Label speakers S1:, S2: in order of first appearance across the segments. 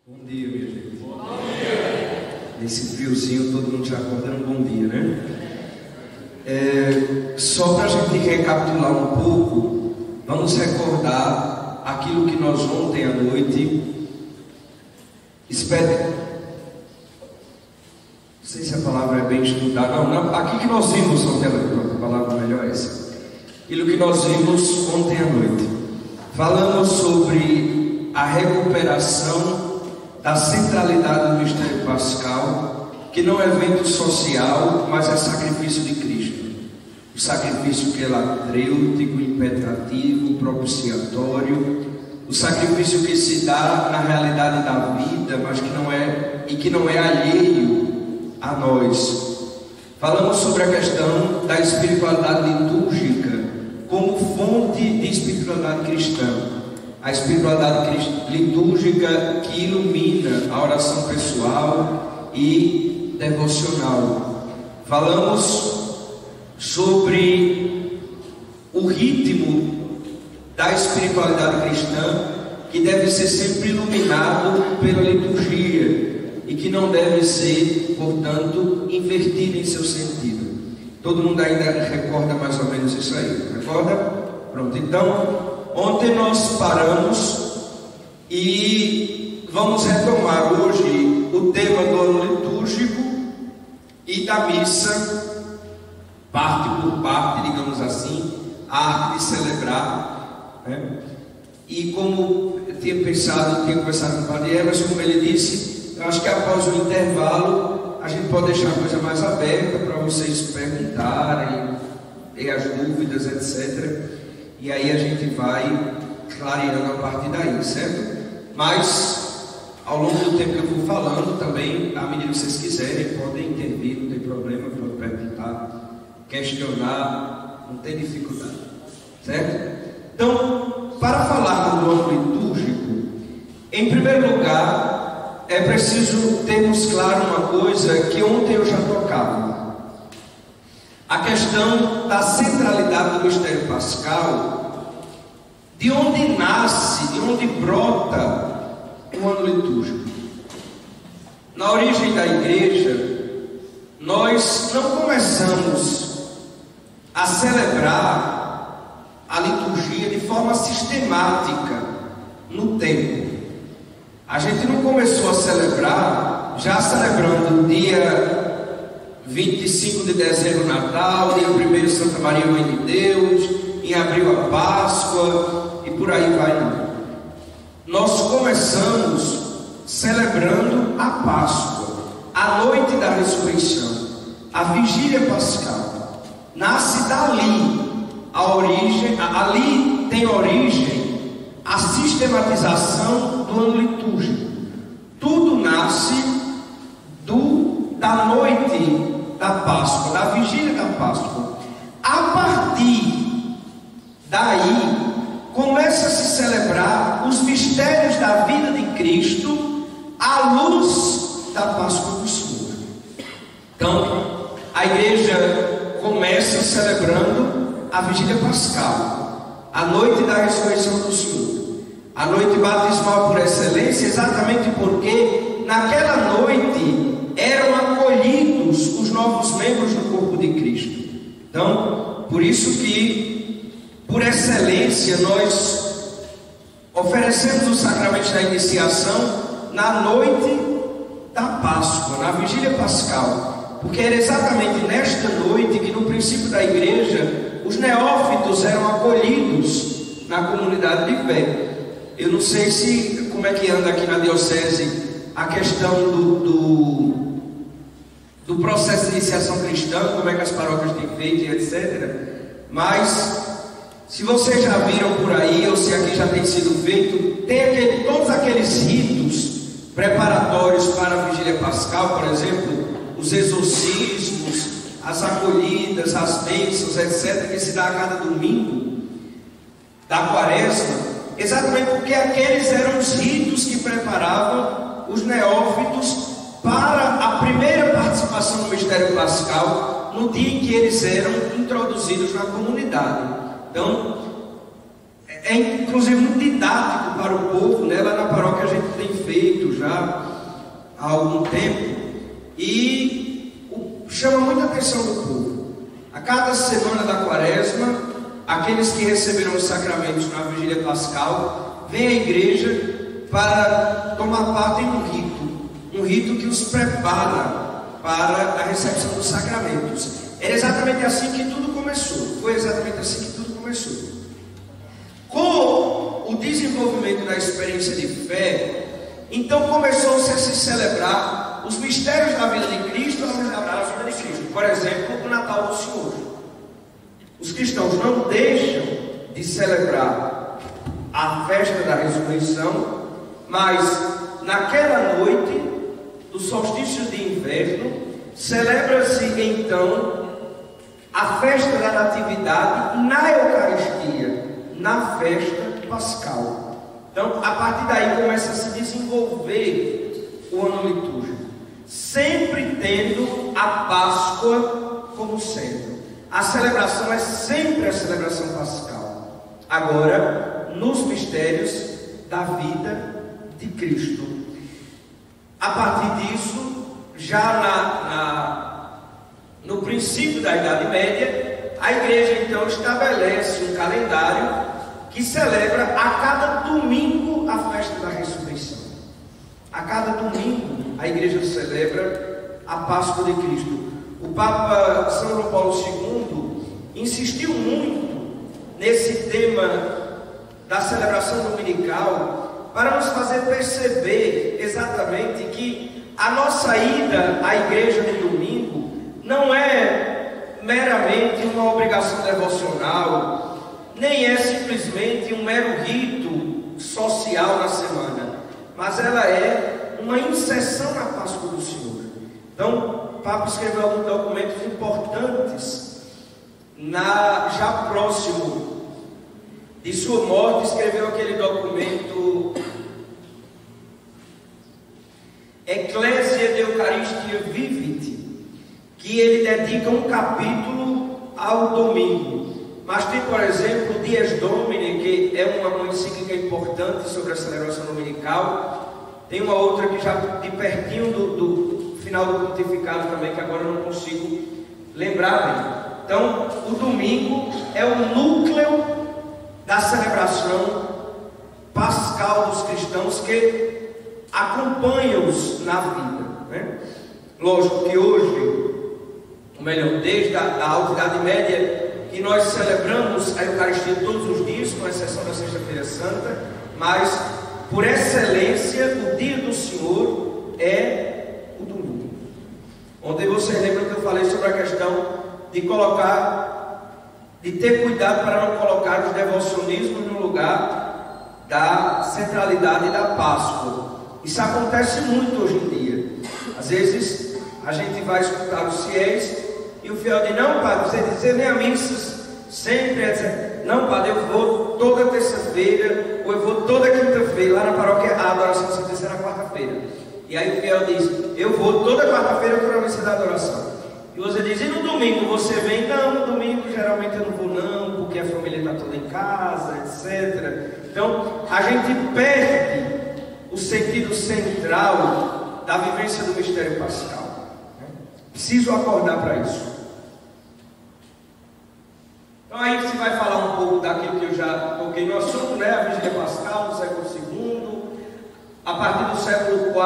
S1: Bom dia, minha gente. Bom dia. Nesse friozinho, todo mundo já acordando um bom dia, né? Só para a gente recapitular um pouco, vamos recordar aquilo que nós ontem à noite não sei se a palavra é bem estudada, não. Aqui que nós vimos ontem à noite, a palavra melhor é essa. Aquilo que nós vimos ontem à noite. Falamos sobre a recuperação da centralidade do mistério pascal, que não é evento social, mas é sacrifício de Cristo. O sacrifício que é latrêutico, impetrativo, propiciatório, o sacrifício que se dá na realidade da vida, mas que não é alheio a nós. Falamos sobre a questão da espiritualidade litúrgica como fonte de espiritualidade cristã. A espiritualidade litúrgica que ilumina a oração pessoal e devocional. Falamos sobre o ritmo da espiritualidade cristã, que deve ser sempre iluminado pela liturgia e que não deve ser, portanto, invertido em seu sentido. Todo mundo ainda recorda mais ou menos isso aí? Recorda? Pronto, então ontem nós paramos e vamos retomar hoje o tema do ano litúrgico e da missa, parte por parte, digamos assim, a arte de celebrar, né? E como eu tinha conversado com o Padre Emerson, como ele disse, eu acho que após o intervalo a gente pode deixar a coisa mais aberta para vocês perguntarem, ter as dúvidas, etc. E aí a gente vai clareando a partir daí, certo? Mas ao longo do tempo que eu vou falando também, à medida que vocês quiserem, podem intervir, não tem problema, podem perguntar, questionar, não tem dificuldade, certo? Então, para falar do ano litúrgico, em primeiro lugar, é preciso termos claro uma coisa que ontem eu já tocava. A questão da centralidade do mistério pascal, de onde nasce, de onde brota o ano litúrgico. Na origem da igreja, nós não começamos a celebrar a liturgia de forma sistemática no tempo. A gente não começou a celebrar já celebrando o dia 25 de dezembro, Natal, dia 1º Santa Maria, Mãe de Deus, em abril a Páscoa e por aí vai não. Nós começamos celebrando a Páscoa, a noite da ressurreição, a vigília pascal. Nasce dali a origem, ali tem origem a sistematização do ano litúrgico. Tudo nasce da noite da Páscoa, da vigília da Páscoa. A partir daí começa a se celebrar os mistérios da vida de Cristo à luz da Páscoa do Senhor. Então, a igreja começa celebrando a vigília pascal, a noite da ressurreição do Senhor, a noite batismal por excelência, exatamente porque naquela noite eram acolhidos os novos membros do corpo de Cristo. Então, por isso que, por excelência, nós oferecemos o sacramento da iniciação na noite da Páscoa, na vigília pascal, porque era exatamente nesta noite que, no princípio da igreja, os neófitos eram acolhidos na comunidade de fé. Eu não sei como é que anda aqui na diocese a questão do processo de iniciação cristã, como é que as paróquias têm feito e etc. Mas, se vocês já viram por aí, ou se aqui já tem sido feito, tem todos aqueles ritos preparatórios para a vigília pascal, por exemplo, os exorcismos, as acolhidas, as bênçãos, etc., que se dá a cada domingo da quaresma, exatamente porque aqueles eram os ritos que preparavam os neófitos para a primeira participação no mistério pascal, no dia em que eles eram introduzidos na comunidade. Então, é inclusive muito didático para o povo, né? Lá na paróquia a gente tem feito já há algum tempo e chama muita atenção do povo. A cada semana da quaresma, aqueles que receberam os sacramentos na vigília pascal vêm à igreja para tomar parte em um rito que os prepara para a recepção dos sacramentos. Era exatamente assim que tudo começou. Foi exatamente assim que tudo começou. Com o desenvolvimento da experiência de fé, então começou-se a se celebrar os mistérios da vida de Cristo, a celebrar a vida de Cristo. Por exemplo, o Natal do Senhor. Os cristãos não deixam de celebrar a festa da ressurreição, mas naquela noite do solstício de inverno, celebra-se então a festa da natividade na Eucaristia, na festa pascal. Então, a partir daí começa a se desenvolver o ano litúrgico, sempre tendo a Páscoa como centro. A celebração é sempre a celebração pascal. Agora, nos mistérios da vida de Cristo. A partir disso, já no princípio da Idade Média, a igreja então estabelece um calendário que celebra a cada domingo a festa da ressurreição. A cada domingo a igreja celebra a Páscoa de Cristo. O Papa São João Paulo II insistiu muito nesse tema da celebração dominical para nos fazer perceber exatamente que a nossa ida à igreja no domingo não é meramente uma obrigação devocional, nem é simplesmente um mero rito social na semana, mas ela é uma inserção na Páscoa do Senhor. Então, o Papa escreveu alguns documentos importantes, já próximo de sua morte, escreveu aquele documento Ecclesia de Eucaristia Vivit, que ele dedica um capítulo ao domingo. Mas tem, por exemplo, Dies Domini, que é uma encíclica importante sobre a celebração dominical. Tem uma outra que já de pertinho do final do pontificado também, que agora eu não consigo lembrar bem. Então, o domingo é o núcleo da celebração pascal dos cristãos que acompanham-os na vida, né? Lógico que hoje, ou melhor, desde a Alta Idade Média, que nós celebramos a Eucaristia todos os dias, com exceção da Sexta-feira Santa, mas por excelência o dia do Senhor é o domingo. Ontem vocês lembram que eu falei sobre a questão de ter cuidado para não colocar os devocionismos no lugar da centralidade da Páscoa. Isso acontece muito hoje em dia. Às vezes a gente vai escutar os fiéis e o fiel diz: não, padre, você vem a missas sempre, etc. Não, padre, eu vou toda terça-feira, ou eu vou toda quinta-feira. Lá na paróquia a adoração se terça na quarta-feira. E aí o fiel diz: eu vou toda quarta-feira para a missa da adoração. E você diz: e no domingo você vem? Não, no domingo geralmente eu não vou não, porque a família está toda em casa, etc. Então a gente perde o sentido central da vivência do mistério pascal. Preciso acordar para isso. Então aí se vai falar um pouco daquilo que eu já toquei no assunto, né? A vigília pascal no século II. A partir do século IV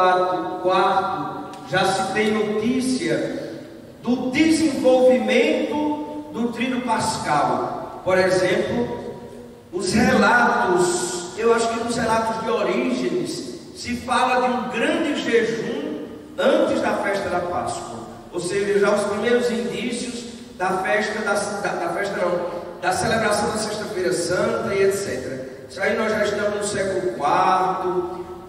S1: já se tem notícia do desenvolvimento do Tríduo Pascal. Por exemplo, os relatos, eu acho que nos relatos de Orígenes se fala de um grande jejum antes da festa da Páscoa. Ou seja, já os primeiros indícios da celebração da Sexta-feira Santa e etc. Isso aí nós já estamos no século IV.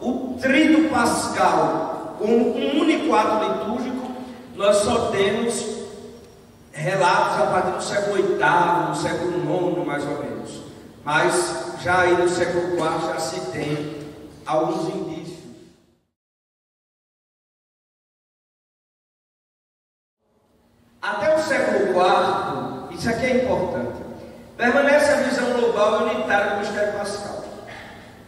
S1: O Tríduo Pascal, como um único ato litúrgico, nós só temos relatos a partir do século VIII, no século IX, mais ou menos. Mas já aí no século IV já se tem alguns indícios. Até o século IV, isso aqui é importante. permanece a visão global e unitária do mistério pascal.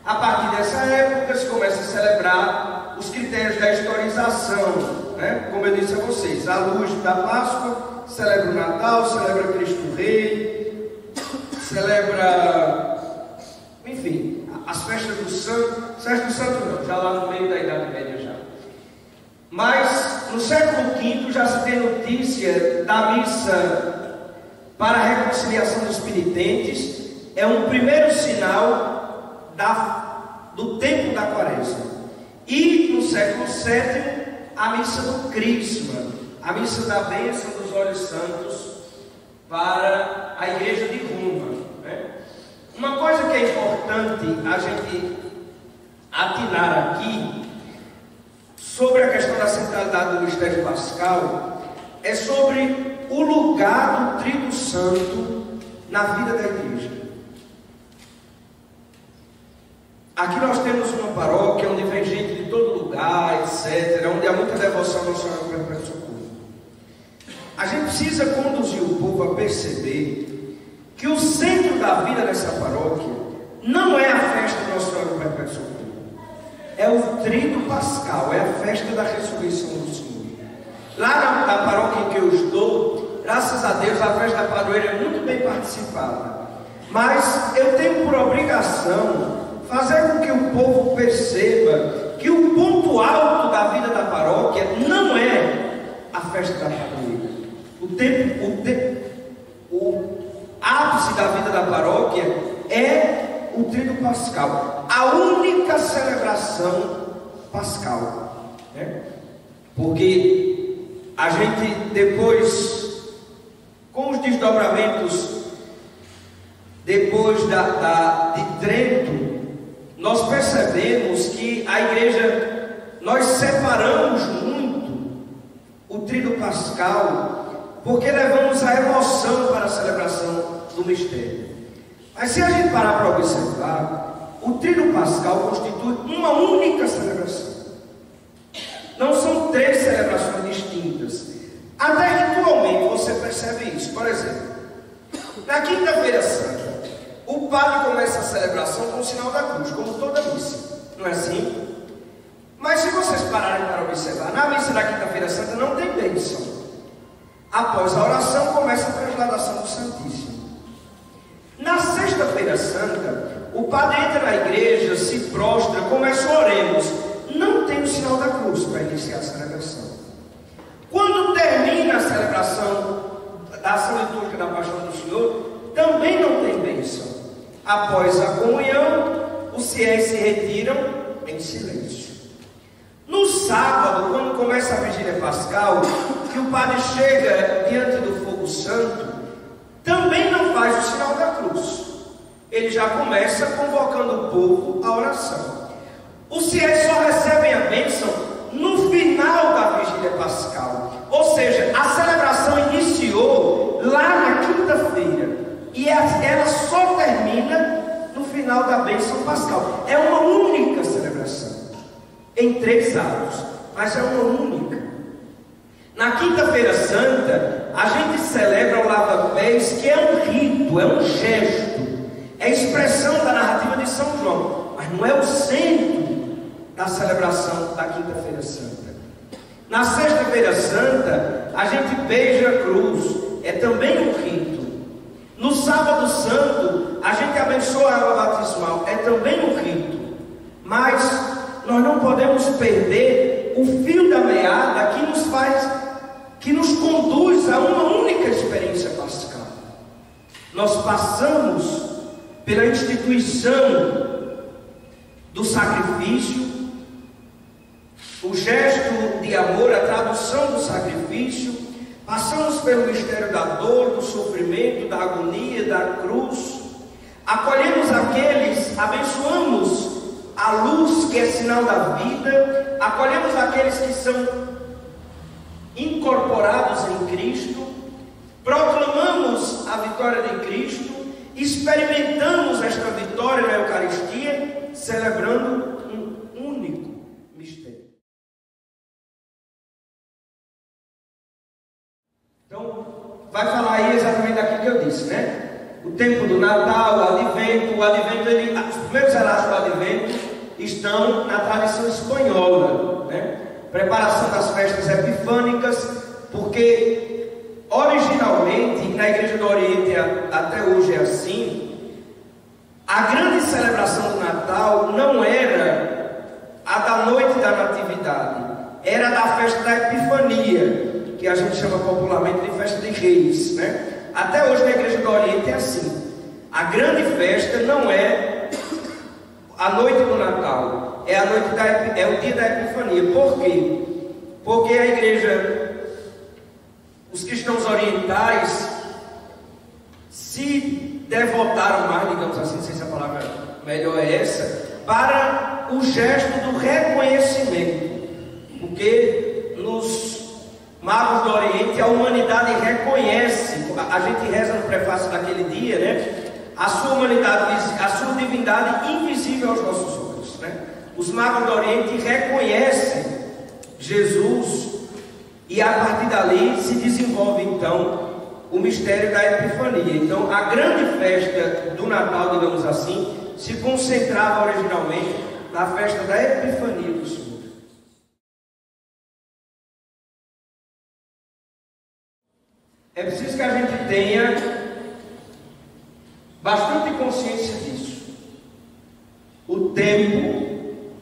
S1: A partir dessa época se começa a celebrar os critérios da historização, né? Como eu disse a vocês, à luz da Páscoa, celebra o Natal, celebra Cristo Rei, celebra, enfim, as festas do Santo. Festas do Santo não, já lá no meio da Idade Média já. Mas no século V já se tem notícia da missa para a reconciliação dos penitentes. É um primeiro sinal do tempo da Quaresma. E no século VII, a missa do Crisma, a missa da bênção dos olhos santos para a igreja de Roma, né? Uma coisa que é importante a gente atinar aqui sobre a questão da centralidade do mistério pascal é sobre o lugar do Trido Santo na vida da igreja. Aqui nós temos uma paróquia onde vem gente de todo lugar, etc., onde há muita devoção ao Senhor Perpétuo Socorro. A gente precisa conduzir o povo a perceber que o centro da vida dessa paróquia não é a festa do Nosso Senhor Perpétuo Socorro, é o Tríduo Pascal, é a festa da ressurreição do Senhor. Lá na paróquia em que eu estou, graças a Deus, a festa da padroeira é muito bem participada, mas eu tenho por obrigação fazer com que o povo perceba que o ponto alto da vida da paróquia não é a festa da padroeira. O ápice da vida da paróquia é o Tríduo Pascal, a única celebração pascal, né? Porque a gente depois, com os desdobramentos depois de Trento, nós percebemos que a igreja, nós separamos muito o Tríduo Pascal, porque levamos a emoção para a celebração do mistério. Mas se a gente parar para observar, o Tríduo Pascal constitui uma única celebração. Não são três celebrações distintas. Até ritualmente você percebe isso. Por exemplo, na Quinta-feira Santa, o padre começa a celebração com o sinal da cruz, como toda missa, não é assim? Mas se vocês pararem para observar, na missa da Quinta-feira Santa não tem bênção. Após a oração começa a transladação do Santíssimo. Na Sexta-feira Santa, o padre entra na igreja, se prostra, começa a oremos. Não tem o sinal da cruz para iniciar a celebração. Quando termina a celebração da ação litúrgica da Paixão do Senhor, também não tem bênção. Após a comunhão, os fiéis se retiram em silêncio. No sábado, quando começa a vigília pascal, que o padre chega diante do fogo santo, também não faz o sinal da cruz. Ele já começa convocando o povo à oração. Os fiéis só recebem a bênção no final da vigília pascal. Ou seja, a celebração iniciou lá na quinta-feira e ela só termina no final da bênção pascal. É uma única celebração, em 3 atos, mas é uma única. Na Quinta-feira Santa, a gente celebra o lava-pés, que é um rito, é um gesto, é expressão da narrativa de São João, mas não é o centro da celebração da Quinta-feira Santa. Na Sexta-feira Santa, a gente beija a cruz, é também um rito. No Sábado Santo, a gente abençoa a água batismal, é também um rito. Mas nós não podemos perder o fio da meada que nos conduz a uma única experiência pascal. Nós passamos pela instituição do sacrifício, o gesto de amor, a tradução do sacrifício, passamos pelo mistério da dor, do sofrimento, da agonia, da cruz, acolhemos aqueles, abençoamos a luz que é sinal da vida, acolhemos aqueles que são incorporados em Cristo, proclamamos a vitória de Cristo, experimentamos esta vitória na Eucaristia, celebrando um único mistério. Então, vai falar aí exatamente daquilo que eu disse, né? O tempo do Natal, o Advento, os primeiros relatos do Advento estão na tradição espanhola, né? Preparação das festas epifânicas, porque originalmente na Igreja do Oriente até hoje é assim. A grande celebração do Natal não era a da noite da Natividade, era da festa da Epifania, que a gente chama popularmente de festa de Reis, né? Até hoje na Igreja do Oriente é assim. A grande festa não é a noite do Natal, é o dia da Epifania. Por quê? Porque a Igreja, os cristãos orientais se devotaram mais, digamos assim, não sei se a palavra melhor é essa, para o gesto do reconhecimento. Porque nos magos do Oriente a humanidade reconhece, a gente reza no prefácio daquele dia, né? A sua humanidade, a sua divindade invisível aos nossos olhos, né? Os magos do Oriente reconhecem Jesus e a partir dali se desenvolve então o mistério da Epifania. Então a grande festa do Natal, digamos assim, se concentrava originalmente na festa da Epifania do Senhor. É preciso que a gente tenha bastante consciência disso. O tempo,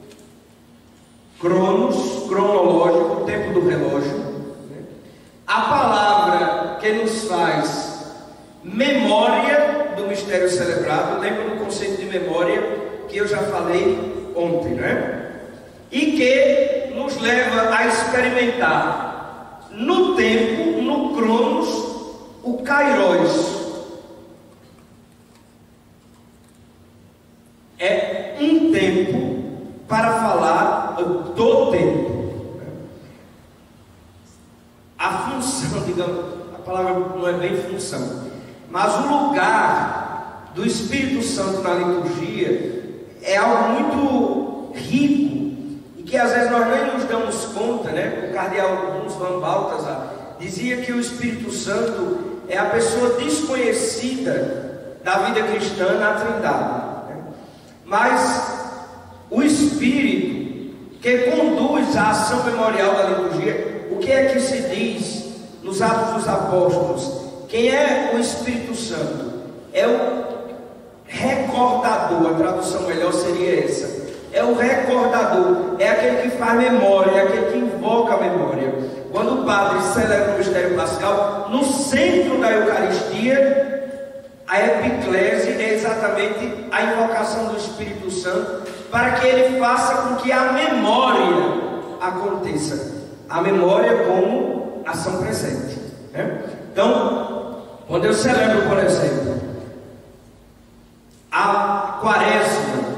S1: cronológico, o tempo do relógio, né? A palavra que nos faz memória do mistério celebrado. Lembra do conceito de memória que eu já falei ontem, né? E que nos leva a experimentar no tempo, no cronos, o kairos. É um tempo para falar do tempo. A função, digamos, a palavra não é bem função, mas o lugar do Espírito Santo na liturgia é algo muito rico e que às vezes nós nem nos damos conta, né? O cardeal Hans van Balthasar dizia que o Espírito Santo é a pessoa desconhecida da vida cristã na Trindade. Mas o Espírito que conduz a ação memorial da liturgia, o que é que se diz nos Atos dos Apóstolos? Quem é o Espírito Santo? É o recordador, a tradução melhor seria essa. É o recordador, é aquele que faz memória, é aquele que invoca a memória. Quando o padre celebra o mistério pascal, no centro da Eucaristia, a epiclese é exatamente a invocação do Espírito Santo para que ele faça com que a memória aconteça. A memória como ação presente, né? Então, quando eu celebro, por exemplo, a Quaresma,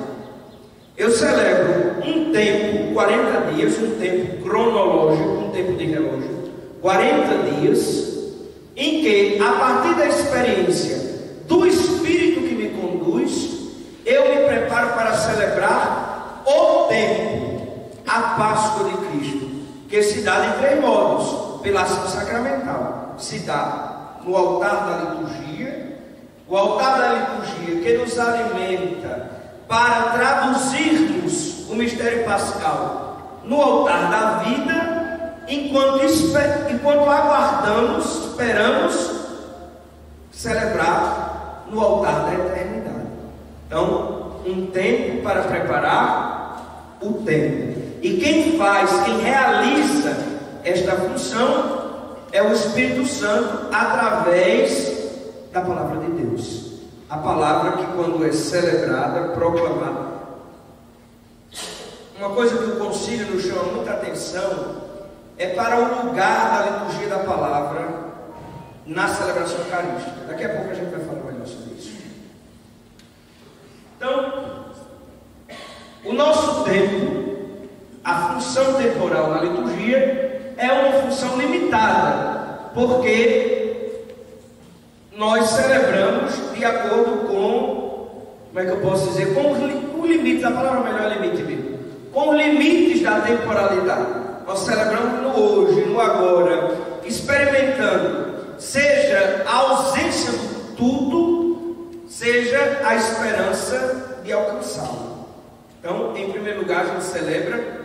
S1: eu celebro um tempo, 40 dias, um tempo cronológico, um tempo de relógio, 40 dias, em que, a partir da experiência do Espírito que me conduz, eu me preparo para celebrar o tempo, a Páscoa de Cristo, que se dá de três modos: pela ação sacramental, se dá no altar da liturgia, o altar da liturgia que nos alimenta para traduzirmos o mistério pascal no altar da vida, enquanto aguardamos, esperamos celebrar no altar da eternidade. Então, um tempo para preparar o tempo. E quem realiza esta função é o Espírito Santo através da palavra de Deus. A palavra que, quando é celebrada, proclamada. Uma coisa que o concílio nos chama muita atenção é para o lugar da liturgia da palavra na celebração eucarística. Daqui a pouco a gente vai falar melhor sobre isso. Então, o nosso tempo, a função temporal na liturgia é uma função limitada, porque nós celebramos de acordo com, como é que eu posso dizer, com os limites, a palavra melhor é limite mesmo, com os limites da temporalidade. Nós celebramos no hoje, no agora, experimentando, seja a ausência do tudo, seja a esperança de alcançá-lo. Então, em primeiro lugar, a gente celebra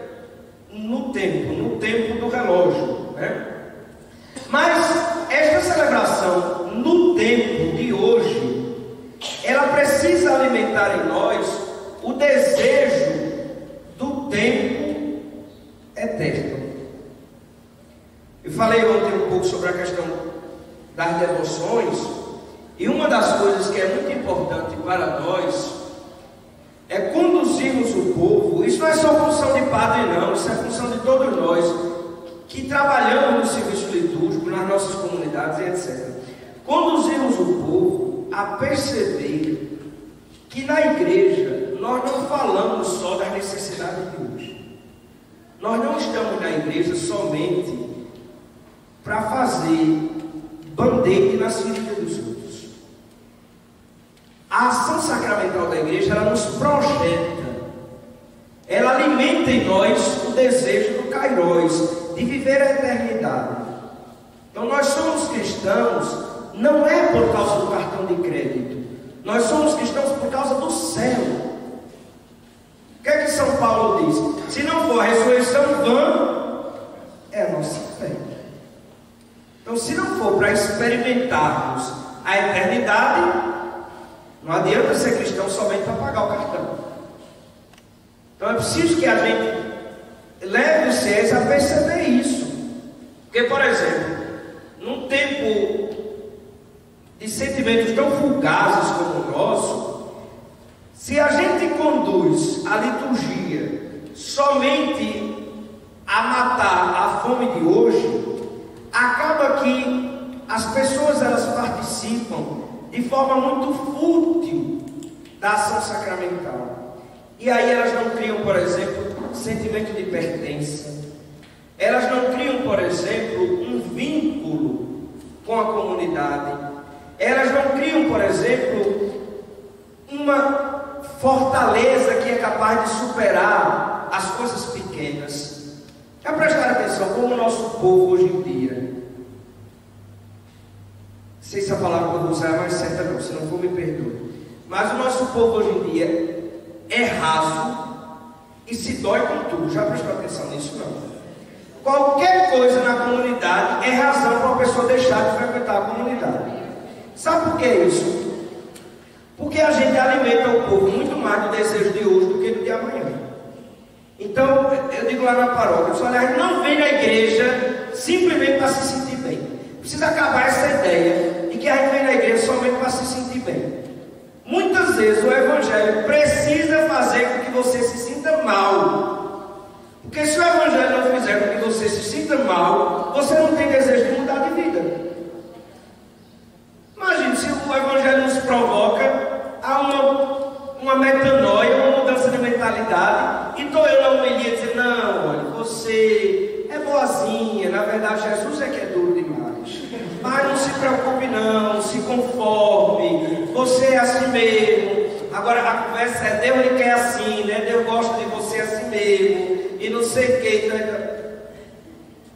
S1: no tempo do relógio, né? Mas esta celebração no tempo de hoje, ela precisa alimentar em nós o desejo do tempo eterno. Eu falei ontem um pouco sobre a questão das devoções, e uma das coisas que é muito importante para nós é conduzirmos o povo. Isso não é só função de padre, não, isso é função de todos nós que trabalhamos no serviço litúrgico, nas nossas comunidades e etc. Conduzirmos o povo a perceber que na igreja nós não falamos só das necessidades de hoje. Nós não estamos na igreja somente para fazer band-aid nas feridas dos outros. A ação sacramental da igreja, ela nos projeta, ela alimenta em nós o desejo do Kairos, de viver a eternidade. Então nós somos cristãos, não é por causa do cartão de crédito, nós somos cristãos por causa do céu. O que é que São Paulo diz? Se não for a ressurreição, vã é a nossa fé. Então, se não for para experimentarmos a eternidade, não adianta ser cristão somente para pagar o cartão. Então é preciso que a gente leve os fiéis a perceber isso. Porque, por exemplo, num tempo de sentimentos tão fugazes como o nosso, se a gente conduz a liturgia somente a matar a fome de hoje, acaba que as pessoas elas participam de forma muito fútil da ação sacramental. E aí elas não criam, por exemplo, sentimento de pertença. Elas não criam, por exemplo, um vínculo com a comunidade. Elas não criam, por exemplo, uma fortaleza que é capaz de superar as coisas pequenas. É prestar atenção como o nosso povo hoje em dia. Não sei se a palavra que eu vou usar é mais certa não, se não for me perdoe. Mas o nosso povo hoje em dia é raso e se dói com tudo. Já prestou atenção nisso? Não. Qualquer coisa na comunidade é razão para uma pessoa deixar de frequentar a comunidade. Sabe por que isso? Porque a gente alimenta o povo muito mais do desejo de hoje do que do de amanhã. Então, eu digo lá na paróquia, os olhares não vêm na igreja simplesmente para se sentir bem. Precisa acabar essa ideia de que a gente vem na igreja somente para se sentir bem. Muitas vezes o Evangelho precisa fazer com que você se sinta mal. Porque se o Evangelho não fizer com que você se sinta mal, você não tem desejo de mudar de vida. Imagine se o Evangelho nos provoca a uma metanoia, uma mudança de mentalidade, e estou eu na homilia dizendo, não, olha, você é boazinha, na verdade Jesus é que é duro demais. Mas não se preocupe não, se conforme, você é assim mesmo. Agora a conversa é, Deus ele quer assim, né? Deus gosta de você assim mesmo, e não sei o que.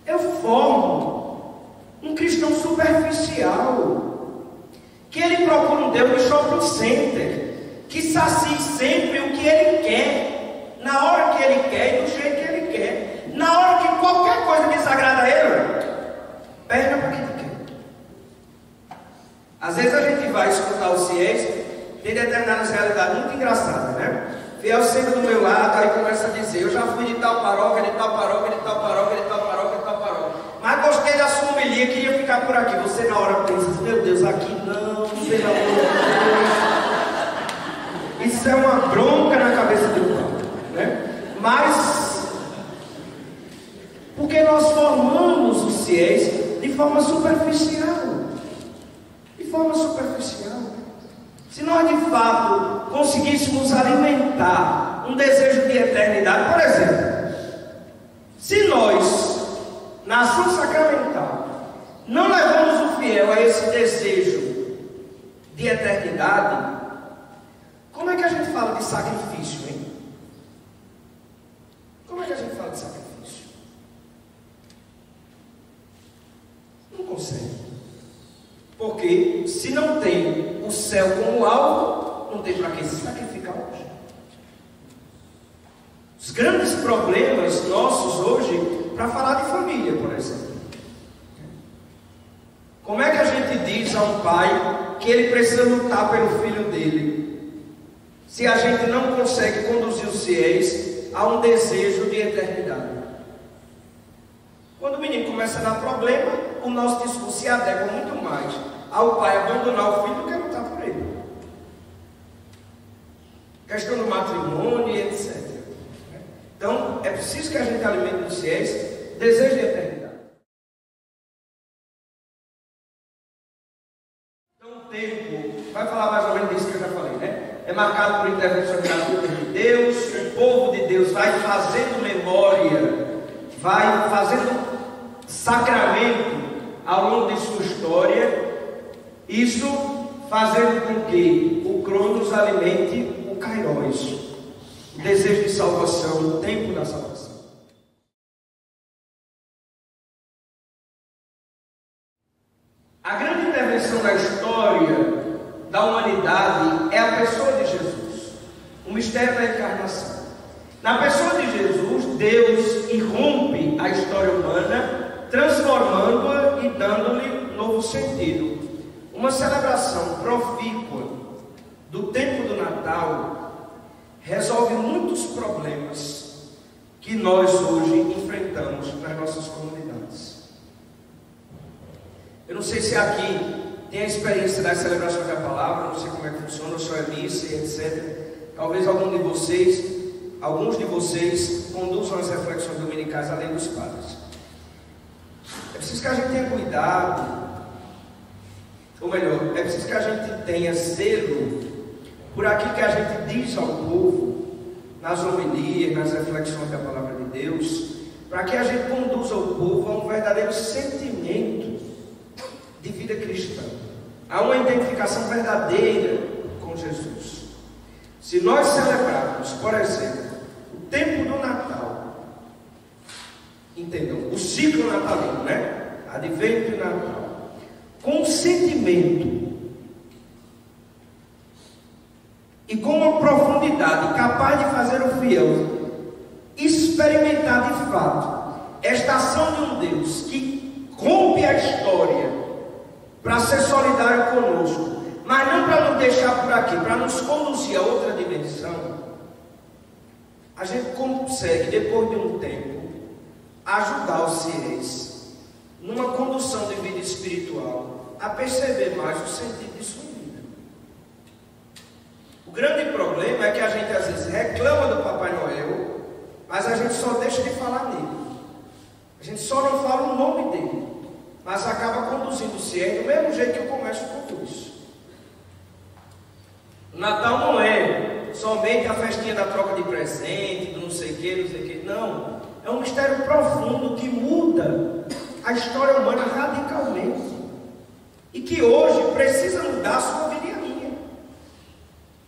S1: Eu formo um cristão superficial, que ele procura um Deus de shopping center, que sacie sempre o que ele quer, na hora que ele quer e do jeito que ele quer. Na hora que qualquer coisa desagrada a ele, perna para quem ele quer. Às vezes a gente vai escutar os fiéis, tem determinadas realidades muito engraçadas, né? Fiel sempre do meu lado, aí começa a dizer, eu já fui de tal paróquia, de tal paróquia, de tal paróquia, de tal paróquia, de tal paróquia. Mas gostei da sua homilia, queria ficar por aqui. Você na hora pensa, meu Deus, aqui não, pelo amor de Deus. Isso é uma bronca na cabeça do pai, né? Mas, porque nós formamos os fiéis de forma superficial. De forma superficial. Se nós de fato conseguíssemos alimentar um desejo de eternidade, por exemplo, se nós, na ação sacramental, não levamos o fiel a esse desejo de eternidade, como é que a gente fala de sacrifício, hein? Como é que a gente fala de sacrifício? Não consegue. Porque se não tem o céu como alvo, não tem para que se sacrificar hoje. Os grandes problemas nossos hoje, para falar de família, por exemplo. Como é que a gente diz a um pai que ele precisa lutar pelo filho dele, se a gente não consegue conduzir os fiéis a um desejo de eternidade? Quando o menino começa a dar problema, o nosso discurso se adequa muito mais ao pai abandonar o filho do que lutar por ele. Questão do matrimônio e etc. Então, é preciso que a gente alimente os fiéis desejo de eternidade. Então, o tempo, vai falar mais ou menos disso que eu já falei, né? É marcado por intervenção de Deus, o povo de Deus vai fazendo memória, vai fazendo sacramento ao longo de sua história, isso fazendo com que o Cronos alimente o Kairos, o desejo de salvação, o tempo da salvação. A grande intervenção na história da humanidade é a pessoa de Jesus, o mistério da encarnação. Na pessoa de Jesus, Deus irrompe a história humana, transformando-a e dando-lhe novo sentido. Uma celebração profícua do tempo do Natal resolve muitos problemas que nós hoje enfrentamos nas nossas comunidades. Eu não sei se aqui tem a experiência das celebrações da palavra, não sei como é que funciona, só é missa e etc. Talvez alguns de vocês conduzam as reflexões dominicais além dos padres. É preciso que a gente tenha cuidado, ou melhor, é preciso que a gente tenha zelo por aquilo que a gente diz ao povo nas homilias, nas reflexões da palavra de Deus, para que a gente conduza o povo a um verdadeiro sentimento de vida cristã, a uma identificação verdadeira com Jesus. Se nós celebrarmos, por exemplo, o tempo do Natal, entendam, o ciclo natalino, né? Advento e Natal, com sentimento e com uma profundidade capaz de fazer o fiel experimentar de fato esta ação de um Deus que rompe a história para ser solidário conosco, mas não para nos deixar por aqui, para nos conduzir a outra dimensão, a gente consegue, depois de um tempo, ajudar os fiéis numa condução de vida espiritual a perceber mais o sentido de sua vida. O grande problema é que a gente às vezes reclama do Papai Noel, mas a gente só deixa de falar nele. A gente só não fala o nome dele, mas acaba conduzindo os fiéis do mesmo jeito que o comércio conduz. O Natal não é somente a festinha da troca de presente, do não sei o que, não. É um mistério profundo que muda a história humana radicalmente. E que hoje precisa mudar a sua vida e a minha.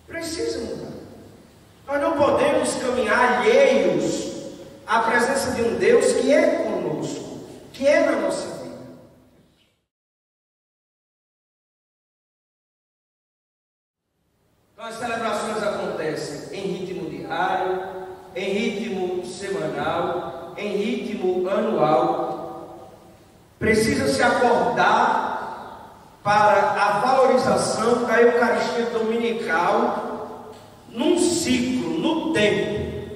S1: Precisa mudar. Nós não podemos caminhar alheios à presença de um Deus que é conosco, que é na nossa vida. Então as celebrações acontecem em ritmo diário, em ritmo semanal, em ritmo anual. Precisa se acordar para a valorização da Eucaristia Dominical num ciclo, no tempo.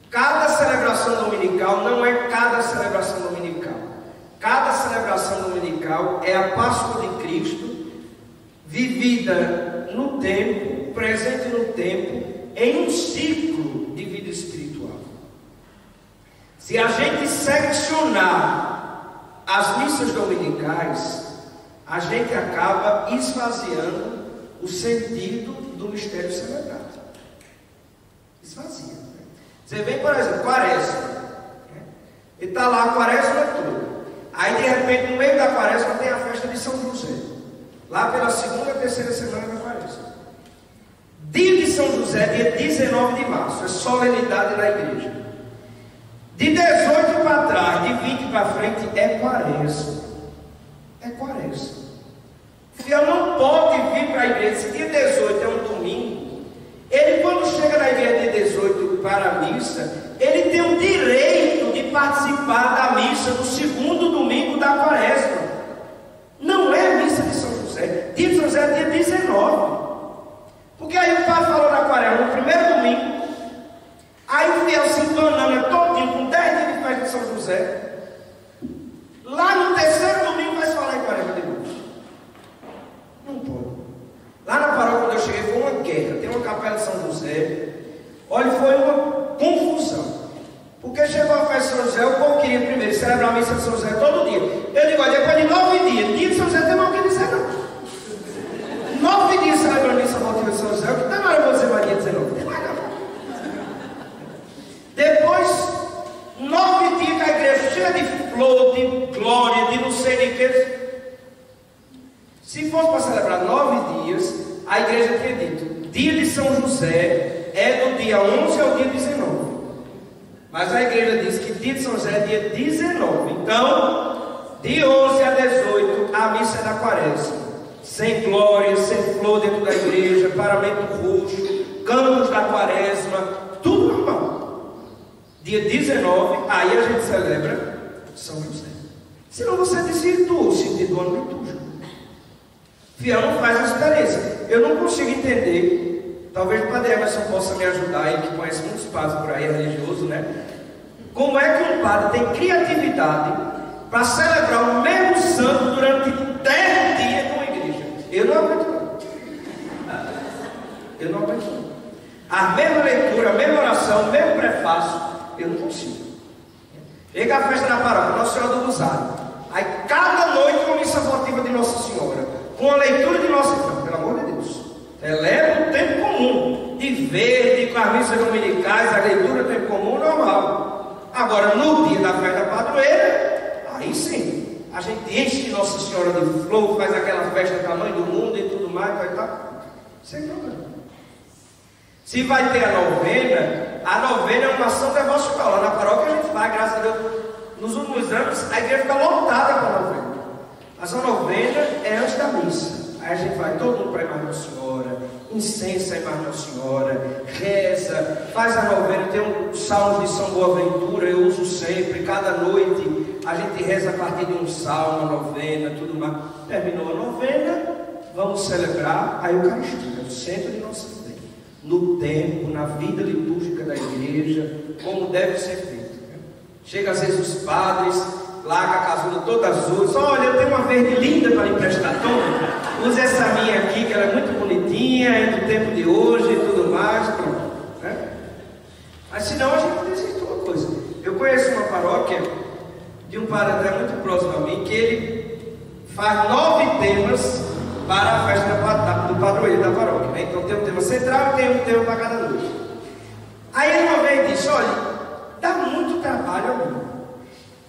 S1: Cada celebração dominical não é cada celebração dominical. Cada celebração dominical é a Páscoa de Cristo, vivida no tempo, presente no tempo, em um ciclo de vida espiritual. Se a gente selecionar as missas dominicais, a gente acaba esvaziando o sentido do mistério celebrado. Esvazia. Você vê, por exemplo, Quaresma. Ele está lá a Quaresma toda. Aí, de repente, no meio da Quaresma tem a festa de São José. Lá pela segunda, terceira semana da Quaresma. Dia de São José, dia 19 de março. É solenidade na igreja. De 18 para trás, de 20 para frente, é Quaresma. É Quaresma.
S2: fiel não pode vir para a igreja. Se dia 18 é um domingo, ele quando chega na igreja dia 18 para a missa, ele tem o direito de participar da missa do segundo domingo da quaresma. Não é a missa de São José. Dia de São José é dia 19. Porque aí o padre falou na quaresma no primeiro domingo, aí o fiel se enganando todinho com 10 dias de festa de São José. Lá no terceiro domingo vai se falar em quaresma de novo. Não pode. Lá na paróquia quando eu cheguei foi uma guerra. Tem uma capela de São José. Olha, foi uma confusão. Porque chegou a festa de São José, o povo queria primeiro celebrar a missa de São José todo dia. Eu digo, olha, depois de 9 dias, dia de São José tem mais o que dizer não. 9 dias celebrando a missa votiva de São José, o que tem mais eu vou dizer mais dia 19? Tem mais não. Depois, 9 dias que a igreja cheia de flor, de glória, de não sei de que. Se fosse para celebrar 9 dias, a igreja tinha dito, dia de São José é do dia 11 ao dia 19. Mas a igreja diz que dia de São José é dia 19. Então, de 11 a 18, a missa é da quaresma. Sem glória, sem flor dentro da igreja, paramento roxo, canos da quaresma, tudo normal. Dia 19, aí a gente celebra São José. Senão você desvirtua o sentido do ano litúrgico. Fiel não faz a experiência. Eu não consigo entender, talvez o Padre Emerson possa me ajudar, ele que conhece muitos padres por aí, é religioso, né? Como é que um padre tem criatividade para celebrar o mesmo santo durante 10 dias numa igreja? Eu não aguento não. Eu não aguento não. A mesma leitura, a mesma oração, o mesmo prefácio, eu não consigo. Chega a festa na paróquia, Nossa Senhora do Rosário. Aí cada noite uma missa votiva de Nossa Senhora, com a leitura de Nossa Senhora, pelo amor de Deus. Eleva o tempo comum, de verde, com as missas dominicais, a leitura do tempo comum normal. Agora, no dia da festa padroeira, aí sim, a gente enche Nossa Senhora de flor, faz aquela festa tamanho do mundo e tudo mais, vai estar sem problema. Se vai ter a novena é uma ação devocional. Lá na paróquia a gente faz, graças a Deus, nos últimos anos, a igreja fica lotada para a novena. Mas a novena é antes da missa. Aí a gente vai todo mundo para a Imagem Nossa Senhora, incensa a Imagem Nossa Senhora, reza, faz a novena. Tem um salmo de São Boaventura, eu uso sempre, cada noite a gente reza a partir de um salmo, a novena, tudo mais. Terminou a novena, vamos celebrar a Eucaristia, o centro de nossa vida, no tempo, na vida litúrgica da igreja, como deve ser feito. Chega às vezes os padres, larga a casula toda azul, diz, olha, eu tenho uma verde linda para lhe emprestar, toma, use essa minha aqui, que ela é muito bonitinha, é do tempo de hoje e tudo mais, pronto. Né? Mas senão a gente desiste uma coisa. Eu conheço uma paróquia de um padre até muito próximo a mim, que ele faz 9 temas para a festa do padroeiro da paróquia. Né? Então tem um tema central e tem um tema para cada noite. Aí ele uma vez disse, olha, dá muito trabalho a mim,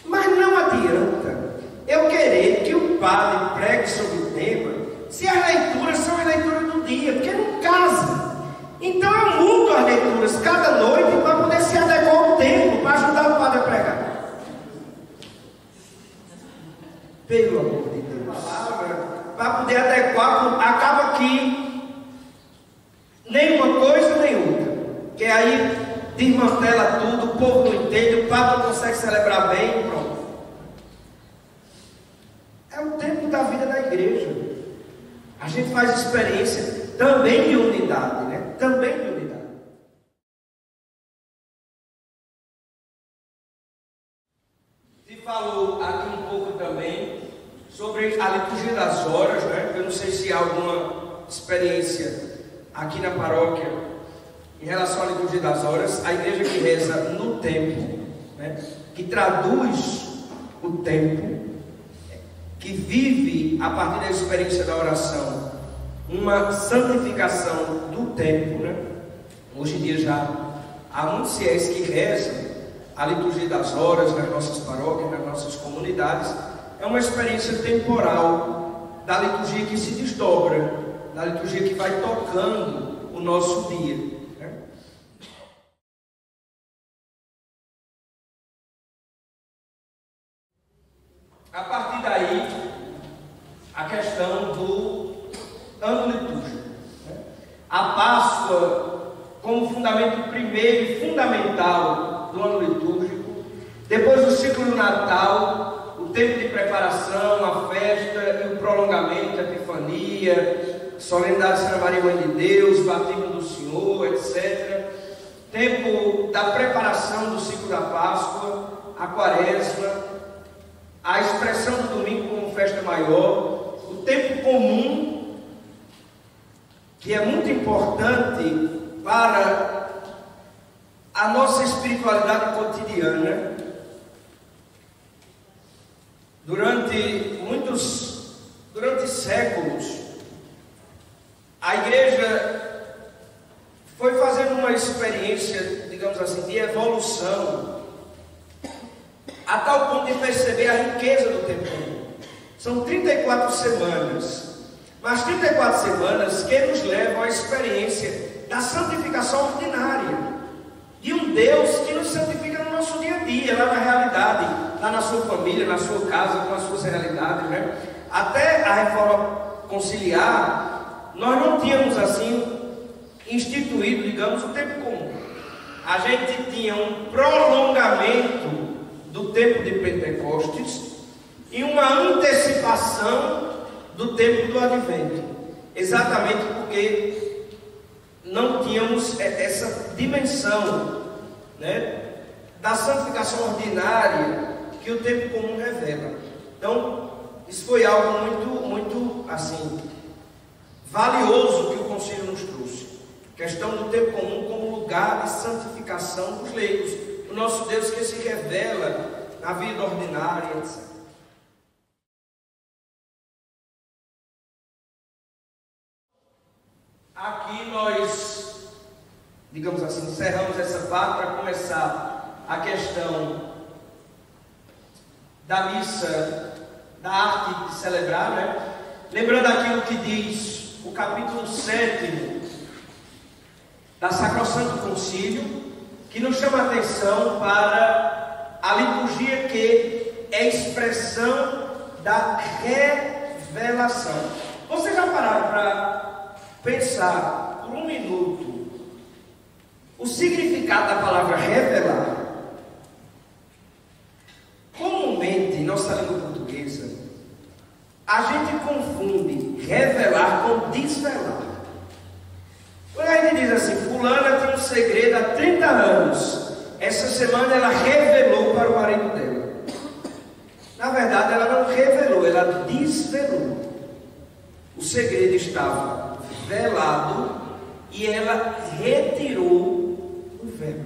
S2: mas não adianta eu querer que o padre pregue sobre o tema, se as leituras são as leituras do dia, porque não casa. Então eu mudo as leituras cada noite para poder se adequar ao tempo, para ajudar o padre a pregar. Pelo amor de Deus, para poder adequar, acaba que nenhuma coisa nem outra, que aí desmantela tudo, o povo não entende, o padre não consegue celebrar bem, pronto. É o tempo da vida da igreja. A gente faz experiência também de unidade, né? Também de unidade. Se falou aqui um pouco também sobre a liturgia das horas, né? Eu não sei se há alguma experiência aqui na paróquia em relação à liturgia das horas. A igreja que reza no tempo, né? Que traduz o tempo, que vive a partir da experiência da oração uma santificação do tempo, né? Hoje em dia já há muitos fiéis que rezam a liturgia das horas nas nossas paróquias, nas nossas comunidades. É uma experiência temporal da liturgia que se desdobra, da liturgia que vai tocando o nosso dia, né? A partir daí, a questão do Páscoa como fundamento primeiro e fundamental do ano litúrgico, depois o ciclo do Natal, o tempo de preparação, a festa e o prolongamento, a Epifania, solenidade de Santa Maria Mãe de Deus, batismo do Senhor, etc. Tempo da preparação do ciclo da Páscoa, a Quaresma, a expressão do domingo como festa maior, o tempo comum, que é muito importante para a nossa espiritualidade cotidiana. Durante séculos, a igreja foi fazendo uma experiência, digamos assim, de evolução, a tal ponto de perceber a riqueza do tempo comum. São 34 semanas, mas 34 semanas que nos levam à experiência da santificação ordinária, de um Deus que nos santifica no nosso dia a dia, lá na realidade, lá na sua família, na sua casa, com as suas realidades, né? Até a reforma conciliar, nós não tínhamos assim instituído, digamos, o tempo comum. A gente tinha um prolongamento do tempo de Pentecostes e uma antecipação do tempo do Advento, exatamente porque não tínhamos essa dimensão, né, da santificação ordinária que o tempo comum revela. Então, isso foi algo muito assim, valioso que o Concílio nos trouxe. Questão do tempo comum como lugar de santificação dos leigos, o nosso Deus que se revela na vida ordinária, etc. Aqui nós, digamos assim, encerramos essa parte para começar a questão da missa, da arte de celebrar, né? Lembrando aquilo que diz o capítulo 7 da Sacrosanto Concílio, que nos chama a atenção para a liturgia que é expressão da revelação. Vocês já pararam para pensar por um minuto o significado da palavra revelar? Comumente, em nossa língua portuguesa, a gente confunde revelar com desvelar. Quando a gente diz assim, fulana tem um segredo há 30 anos, essa semana ela revelou para o marido dela. Na verdade, ela não revelou, ela desvelou. O segredo estava velado e ela retirou o véu.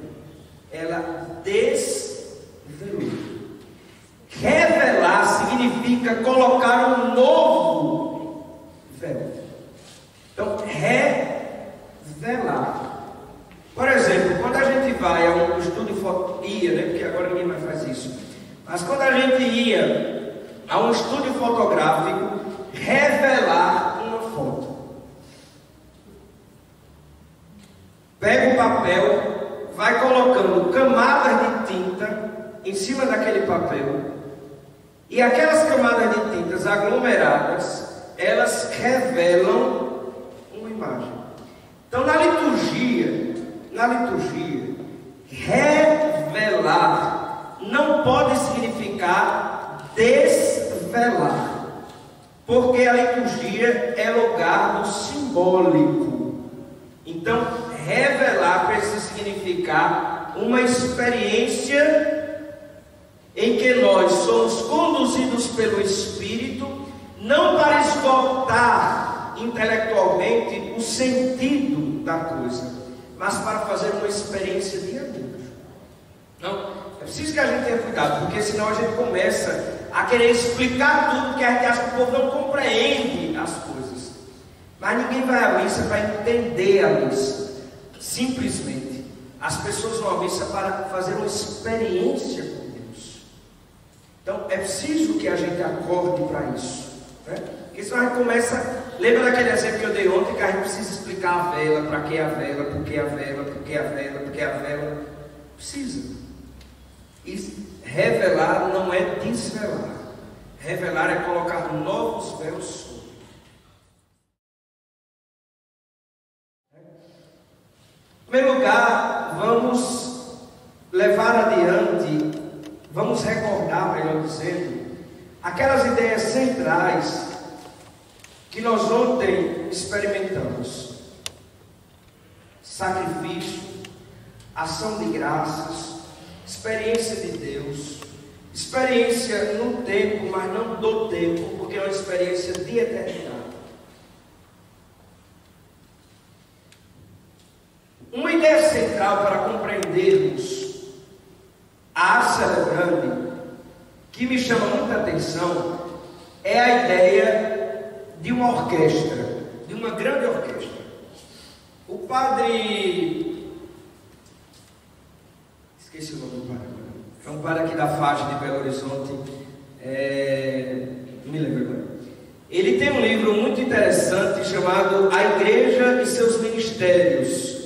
S2: Ela desvelou. Revelar significa colocar um novo véu. Então, revelar. Por exemplo, quando a gente vai a um estúdio fotográfico, né? Porque agora ninguém mais faz isso. Mas quando a gente ia a um estúdio fotográfico, revelar uma foto. Pega o papel, vai colocando camadas de tinta em cima daquele papel, e aquelas camadas de tintas aglomeradas, elas revelam uma imagem. Então, na liturgia, revelar não pode significar desvelar, porque a liturgia é lugar do simbólico. Então, revelar precisa significar uma experiência em que nós somos conduzidos pelo Espírito, não para esgotar intelectualmente o sentido da coisa, mas para fazer uma experiência de amor. Não, é preciso que a gente tenha cuidado, porque senão a gente começa a querer explicar tudo, que a gente acha que o povo não compreende as coisas. Mas ninguém vai à missa para entender a missa. Simplesmente, as pessoas vão à missa para fazer uma experiência com Deus. Então, é preciso que a gente acorde para isso, né? Porque senão a gente começa... Lembra daquele exemplo que eu dei ontem, que a gente precisa explicar a vela, para que a vela, por que a vela, por que a vela, por que a vela? Precisa. E revelar não é desvelar. Revelar é colocar novos véus sobre. lugar, vamos levar adiante, vamos recordar, melhor dizendo, aquelas ideias centrais que nós ontem experimentamos: sacrifício, ação de graças, experiência de Deus, experiência no tempo, mas não do tempo, porque é uma experiência de eternidade. Uma ideia central para compreendermos a arte celebrante, que me chama muita atenção, é a ideia de uma orquestra, de uma grande orquestra. O padre... esqueci o nome do padre. É um padre aqui da faixa de Belo Horizonte. Não me lembro agora. Ele tem um livro muito interessante chamado A Igreja e Seus Ministérios,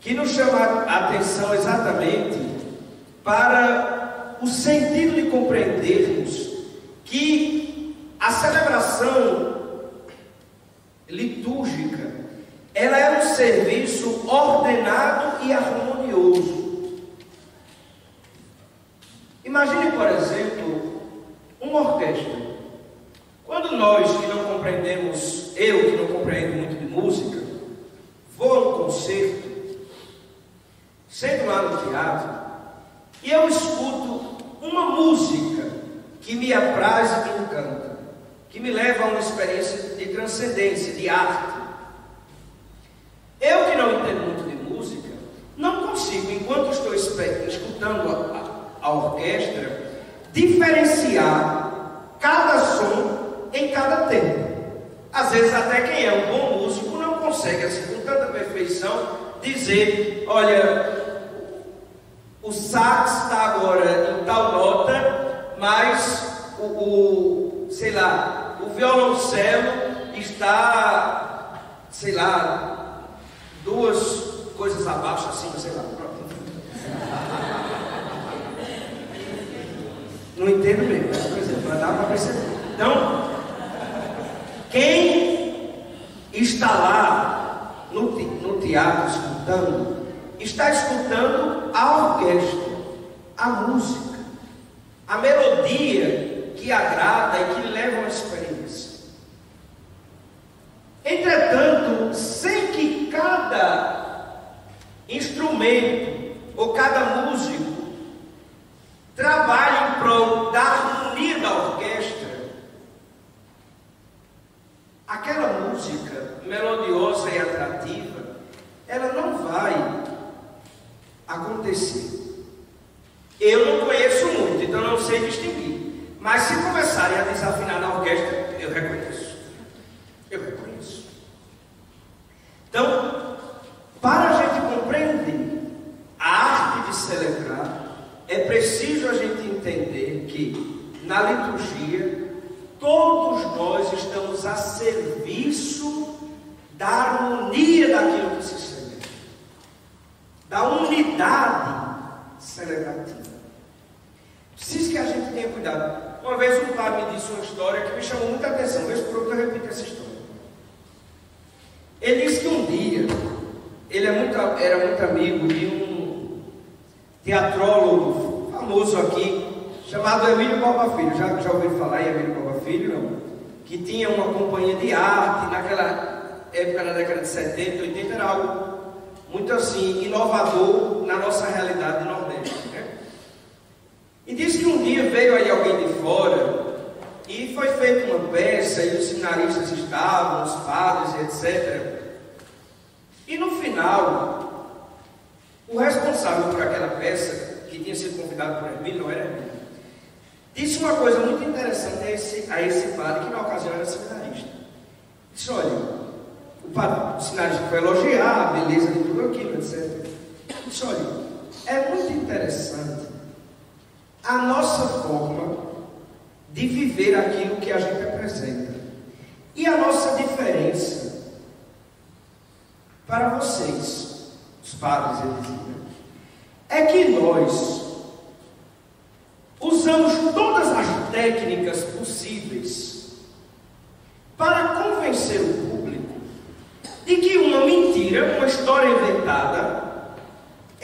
S2: que nos chama a atenção exatamente para o sentido de compreendermos que a celebração litúrgica, ela é um serviço ordenado e harmonioso. Imagine, por exemplo, uma orquestra. Quando nós que não compreendemos, eu que não compreendo muito de música, vou a um concerto, sento lá no teatro e eu escuto uma música que me apraz e me encanta, que me leva a uma experiência de transcendência, de arte. Eu que não entendo muito de música, não consigo, enquanto estou escutando a orquestra, diferenciar cada som em cada tempo. Às vezes até quem é um bom músico não consegue, assim, com tanta perfeição, dizer: olha, o sax está agora em tal nota, mas sei lá, o violoncelo está, sei lá, duas coisas abaixo, assim, sei lá. Não entendo mesmo, mas, por exemplo, mas dá para perceber. Então, quem está lá no teatro escutando, está escutando a orquestra, a música, a melodia que agrada e que leva a uma experiência. Entretanto, sem que cada instrumento ou cada músico trabalhe em prol da harmonia da orquestra, aquela música melodiosa e atrativa, ela não vai acontecer. Eu não conheço muito, então não sei distinguir. Mas se começarem a desafinar na orquestra, eu reconheço. Eu reconheço. Então, para a gente compreender a arte de celebrar, é preciso a gente entender que na liturgia todos nós estamos a serviço da harmonia daquilo que se celebra, da unidade celebrativa. Preciso que a gente tenha cuidado. Uma vez um padre me disse uma história que me chamou muita atenção. Vez por outra eu repito essa história. Ele disse que um dia ele era muito amigo de um teatrólogo famoso aqui, chamado Emílio Borba Filho. Já ouviram falar em Emílio Borba Filho? Não? Que tinha uma companhia de arte, naquela época, na década de 70, 80, era algo muito assim, inovador na nossa realidade do Nordeste, né? E disse que um dia veio aí alguém de fora e foi feita uma peça e os seminaristas estavam, os padres, etc. E no final, o responsável por aquela peça, que tinha sido convidado por Emílio, não era Emílio, disse uma coisa muito interessante a esse padre, que na ocasião era seminarista. Disse: olha, o seminarista foi elogiar a beleza de tudo aquilo, etc. Disse: olha, é muito interessante a nossa forma de viver aquilo que a gente apresenta. E a nossa diferença para vocês, os padres, ele dizia, é que nós usamos todas as técnicas possíveis para convencer o público de que uma mentira, uma história inventada,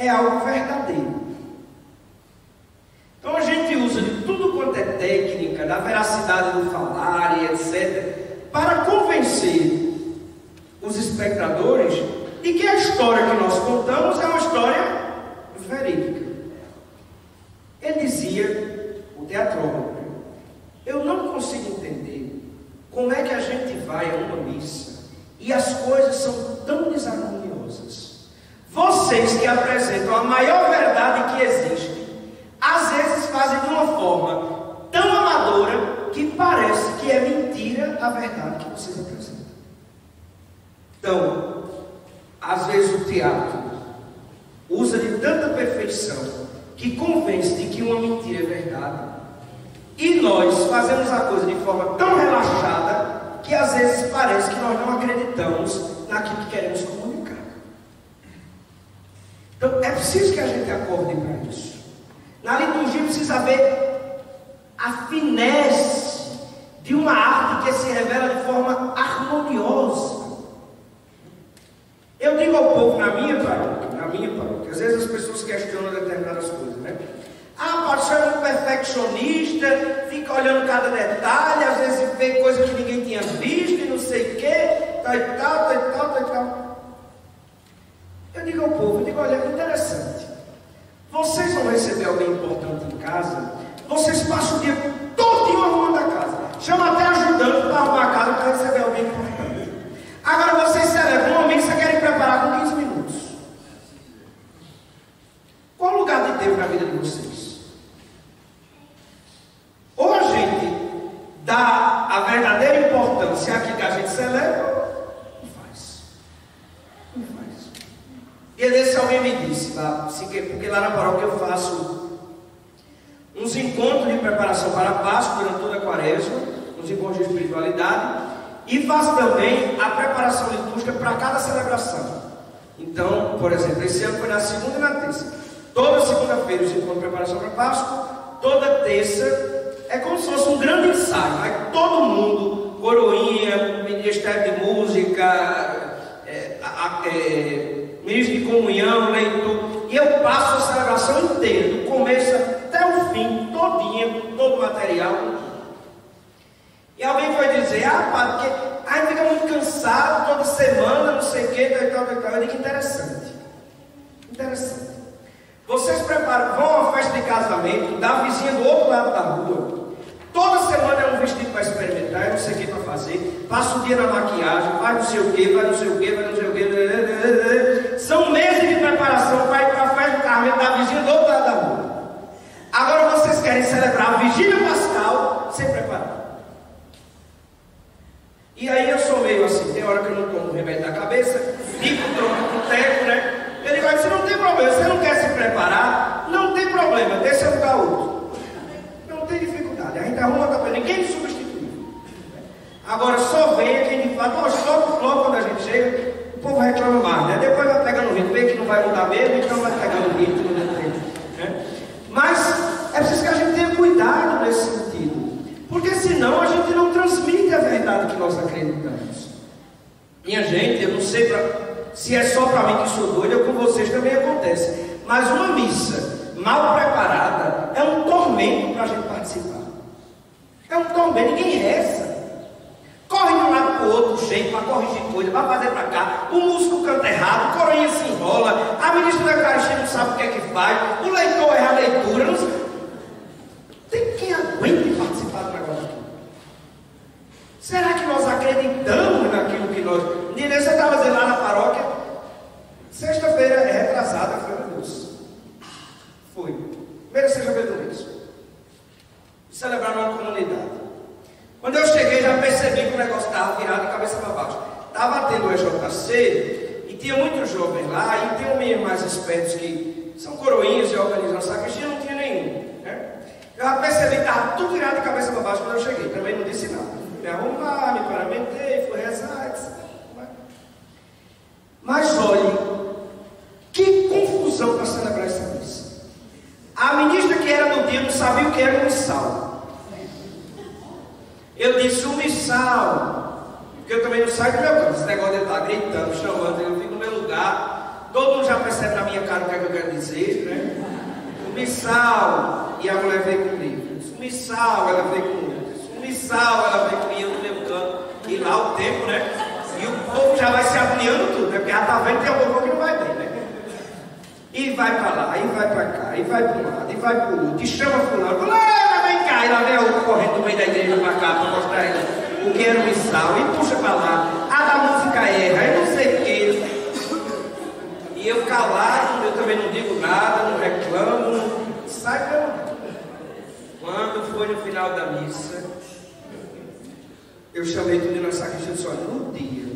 S2: é algo verdadeiro. Então a gente usa de tudo quanto é técnica, da veracidade do falar e etc., para convencer os espectadores de que a história que nós contamos é uma história verídica. Ele dizia, o teatrólogo, eu não consigo entender como é que a gente vai a uma missa e as coisas são tão desarmoniosas. Vocês que apresentam a maior verdade que existe, às vezes fazem de uma forma tão amadora que parece que é mentira a verdade que vocês apresentam. Então, às vezes o teatro usa de tanta perfeição que convence de que uma mentira é verdade, e nós fazemos a coisa de forma tão relaxada que às vezes parece que nós não acreditamos naquilo que queremos comunicar. Então é preciso que a gente acorde para isso. Na liturgia precisa haver a finesse de uma arte que se revela de forma harmoniosa. Eu digo ao povo na minha paróquia, às vezes as pessoas questionam determinadas coisas, né? Ah, pastor é um perfeccionista, fica olhando cada detalhe, às vezes vê coisa que ninguém tinha visto e não sei o que, tal e tal. Eu digo ao povo, olha, é interessante. Vocês vão receber alguém importante em casa, vocês passam o dia todo arrumando a casa, chamam até ajudante para arrumar a casa para receber alguém importante. Agora vocês celebram uma missa e querem preparar com 15 minutos. Qual o lugar de Deus na vida de vocês? Ou a gente dá a verdadeira importância àquilo que a gente celebra, não faz. E desse alguém me disse, porque lá na paróquia eu faço uns encontros de preparação para a Páscoa durante toda a quaresma, uns encontros de espiritualidade, e faço também a preparação litúrgica para cada celebração. Então, por exemplo, esse ano foi na segunda e na terça. Toda segunda-feira os encontros de preparação para a Páscoa, toda terça é como se fosse um grande ensaio. Vai todo mundo, coroinha, ministério de música, ministro de comunhão, leitor, e eu passo a celebração inteira, do começo até o fim, todinha, todo o material. E alguém vai dizer, padre, porque a gente fica muito cansado toda semana, não sei o que, tal. Eu digo, interessante. Vocês preparam, vão a uma festa de casamento da vizinha do outro lado da rua. Toda semana é um vestido para experimentar, não sei o que para fazer. Passa o dia na maquiagem, vai não sei o que. São meses de preparação para ir para a festa de casamento da vizinha do outro lado da rua. Agora vocês querem celebrar a vigília pascal sem preparar. E aí eu sou meio assim, tem hora que eu não tomo remédio na cabeça, fico trocando teco, né? Ele vai dizer, não tem problema, você não quer se preparar, não tem problema, deixa eu dar outro. Não tem dificuldade, a gente arruma outra coisa, ninguém substitui. Agora só vem quem de fato, logo quando a gente chega, o povo reclama mais, né? Depois vai pegando ritmo, vê que não vai mudar mesmo, então vai pegando ritmo, né? Mas é preciso que a gente tenha cuidado nesse sentido, porque senão a gente não transmite a verdade que nós acreditamos. Minha gente, eu não sei se é só para mim que sou doido, ou com vocês também acontece, mas uma missa mal preparada é um tormento para a gente participar. É um tormento, ninguém reza. Corre de um lado para o outro, jeito para corrigir coisa, para fazer para cá. O músico canta errado, o coroinha se enrola, a ministra da Eucaristia não sabe o que é que faz, o leitor erra a leitura. Não sabe. Tem quem aguente participar do negócio aqui. Será que nós acreditamos naquilo que nós... Você estava dizendo lá na paróquia, sexta-feira retrasada, foi meu Deus. Foi. Primeira sexta-feira do mês. Celebrar numa comunidade. Quando eu cheguei, já percebi que o negócio estava virado de cabeça para baixo. Estava tendo o EJC e tinha muitos jovens lá, e tinha meninos mais espertos que são coroinhas e organizam a sacristia, não tinha nenhum. Né? Eu já percebi que estava tudo virado de cabeça para baixo quando eu cheguei. Também não disse nada. Me arrumar, me paramentei, fui rezar, etc. Mas olhe, que confusão para celebrar essa missa. A ministra que era do dia não sabia o que era o missal. Eu disse o missal, porque eu também não saio do meu canto. Esse negócio de estar gritando, chamando, eu fico no meu lugar, Todo mundo já percebe na minha cara o que é que eu quero dizer, né? Missal, e a mulher veio comigo. Missal, ela veio comigo. Missal, ela veio comigo no meu canto. E lá o tempo, né? E o povo já vai se agoniando tudo, né? Porque já tá vendo que tem algum povo que não vai bem, né? E vai para lá, e vai para cá, e vai para um lado, e vai para o outro, e chama fulano, fulano, vem cá, e lá vem outro correndo do meio da igreja para cá, para mostrar ele o que era o missal, e puxa para lá, a da música erra, e não sei o que. E eu calado, eu também não digo nada, não reclamo, sai pra lá. Quando foi no final da missa, eu chamei tudo na sacristia e disse, olha, no dia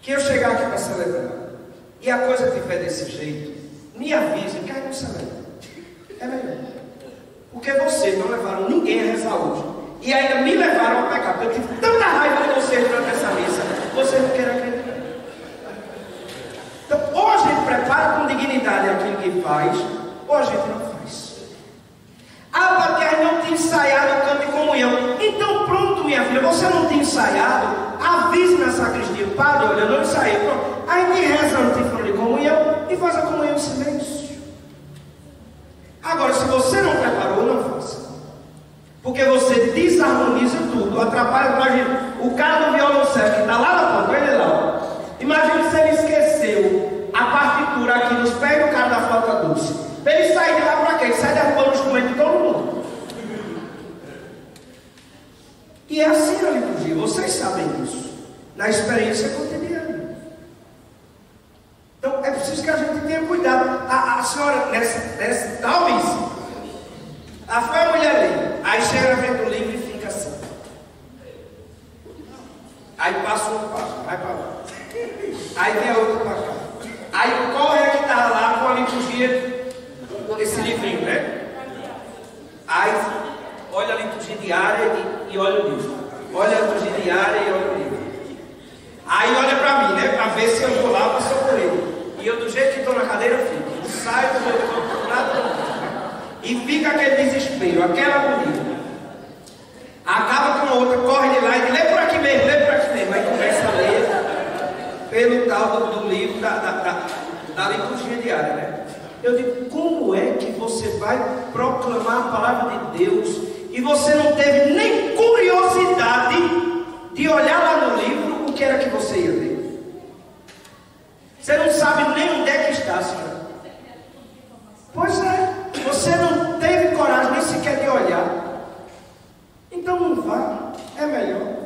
S2: que eu chegar aqui para celebrar, e a coisa estiver desse jeito, me avise que aí não celebra. É melhor. Porque vocês não levaram ninguém a rezar hoje. E ainda me levaram a pecar. Porque eu tive tanta raiva de vocês durante essa missa. Vocês não querem acreditar. Então, ou a gente prepara com dignidade aquilo que faz, ou a gente não faz. Ah, porque não tinha ensaiado o canto de comunhão. Então pronto, minha filha, você não tinha ensaiado, avise na sacristia, padre, olha, eu não ensaiei, pronto. Aí te reza no título de comunhão e faz a comunhão em silêncio. Agora, se você não preparou, não faça. Porque você desarmoniza tudo, atrapalha. Imagina, o cara do violoncelo que está lá na ponta, ele lá. Imagina se ele esqueceu a partitura aqui nos pés do cara da flauta doce. Para ele sair de lá para quê? Ele sai derrubando o instrumento de todo mundo. E é assim a liturgia, vocês sabem disso, na experiência cotidiana. Então é preciso que a gente tenha cuidado. A senhora, nessa tal missa, foi a mulher ali, aí chega vendo o livro e fica assim. Aí passa um passo, vai para lá. Aí vem a outra para cá. Aí corre a que está lá com a liturgia, esse livrinho, né? Aí olha a liturgia diária e olha o livro. Olha a liturgia diária e olha o livro. Aí olha para mim, né? Para ver se eu vou lá para socorrer. E eu, do jeito que estou na cadeira, eu fico. Não saio do meu corpo, nada. E fica aquele desespero, aquela agonia. Acaba com a outra, corre de lá e diz, lê por aqui mesmo, lê por aqui mesmo. Aí começa a ler pelo tal do livro da liturgia diária, né? Eu digo, como é que você vai proclamar a palavra de Deus e você não teve nem curiosidade de olhar lá no livro o que era que você ia ler? Você não sabe nem onde é que está, senhor. Pois é, você não teve coragem nem sequer de olhar. Então não vá, é melhor.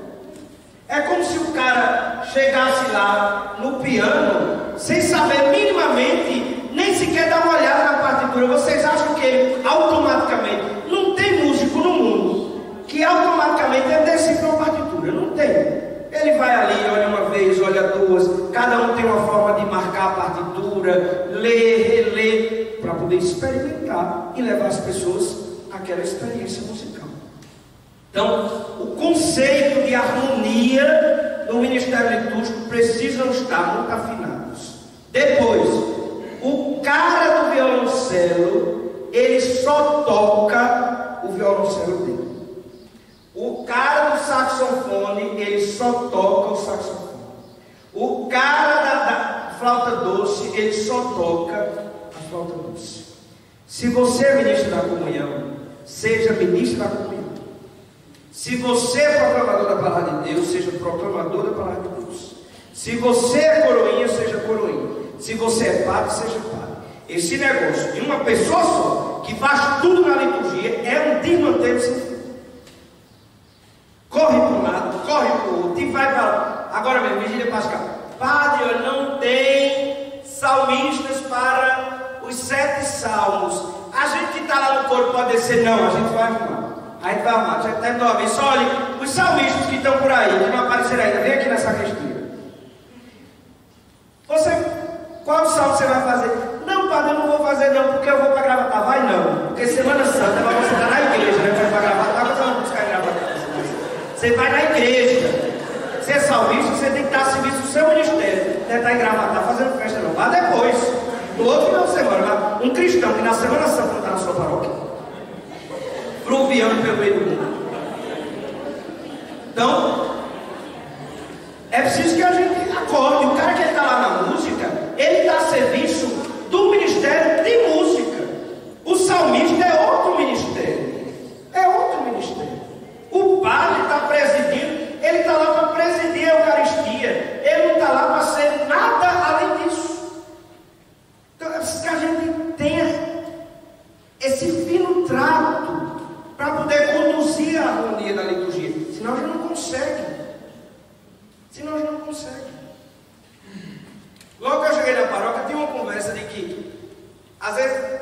S2: É como se o cara chegasse lá no piano sem saber minimamente, nem sequer dar uma olhada na partitura. Vocês acham que ele automaticamente, não tem músico no mundo que automaticamente ele decifra uma partitura, não tem. Ele vai ali, olha uma vez, olha duas, cada um tem uma forma de marcar a partitura, ler, reler, para poder experimentar e levar as pessoas àquela experiência musical. Então, o conceito de harmonia no ministério litúrgico precisam estar muito afinados. Depois, o cara do violoncelo, ele só toca o violoncelo dele. O cara do saxofone, ele só toca o saxofone. O cara da flauta doce, ele só toca a flauta doce. Se você é ministro da comunhão, seja ministro da comunhão. Se você é proclamador da palavra de Deus, seja proclamador da palavra de Deus. Se você é coroinha, seja coroinha. Se você é padre, seja padre. Esse negócio de uma pessoa só, que faz tudo na liturgia, é um desmantelo sem fim. Corre para um lado, corre para o outro, e vai para lá. Agora mesmo, vigília pascal. Padre, não tem salmistas para os 7 salmos. A gente que está lá no corpo pode descer? Não, a gente vai arrumar. Aí vai arrumar, já terminou a vez. Olha, os salmistas que estão por aí, que não apareceram ainda, vem aqui na sacristia. Qual salmo você vai fazer? Não, padre, eu não vou fazer não, porque eu vou para Gravatar. Vai não, porque Semana Santa você está na igreja, né? Vai para Gravatar, você não buscar Gravatar. Você vai na igreja. Você é salmista, você tem que estar a serviço do seu ministério. Não está em Gravatar fazendo festa não. Vá depois, no outro final de semana, um cristão que na Semana Santa não está na sua paróquia, fluviando pelo meio do mundo. Então, é preciso que a gente acorde. O cara que está lá na música, ele está a serviço do ministério de música. O salmista é outro ministério. É outro ministério. O padre está presidindo, ele está lá para presidir a Eucaristia. Ele não está lá para ser nada além disso. Então é preciso que a gente tenha esse fino trato para poder conduzir a harmonia da liturgia. Senão a gente não consegue. Senão a gente não consegue. Logo que eu cheguei na paróquia, tinha uma conversa de que às vezes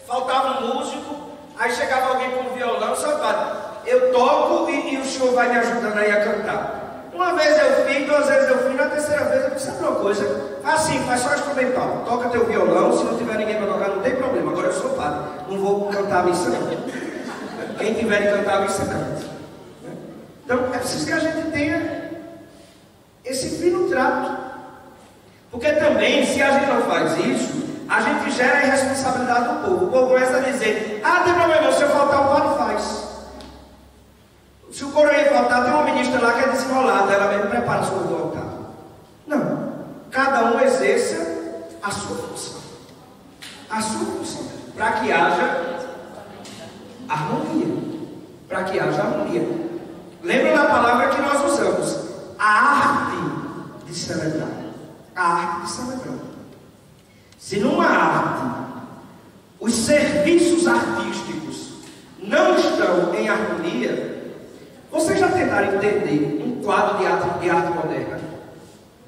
S2: faltava um músico, aí chegava alguém com um violão, só padre, eu toco e o senhor vai me ajudando aí a cantar. Uma vez eu fiz, 2 vezes eu fiz, na terceira vez eu disse, sabe uma coisa? Faz assim, faz só instrumental, toca teu violão, se não tiver ninguém para tocar, não tem problema, agora eu sou padre, não vou cantar a missa não. Quem tiver de cantar a missa, canta. Então é preciso que a gente tenha esse fino trato. Porque também, se a gente não faz isso, a gente gera a irresponsabilidade do povo. O povo começa a dizer, tem problema, se eu faltar o padre faz. Se o coroinha faltar, tem uma ministra lá que é desenrolada, ela mesmo prepara a sua vontade. Não, cada um exerça a sua função. A sua função. Para que haja harmonia. Para que haja harmonia. Lembra da palavra que nós usamos? A arte de celebrar. A arte de celebrar. Se numa arte os serviços artísticos não estão em harmonia, vocês já tentaram entender um quadro de arte moderna?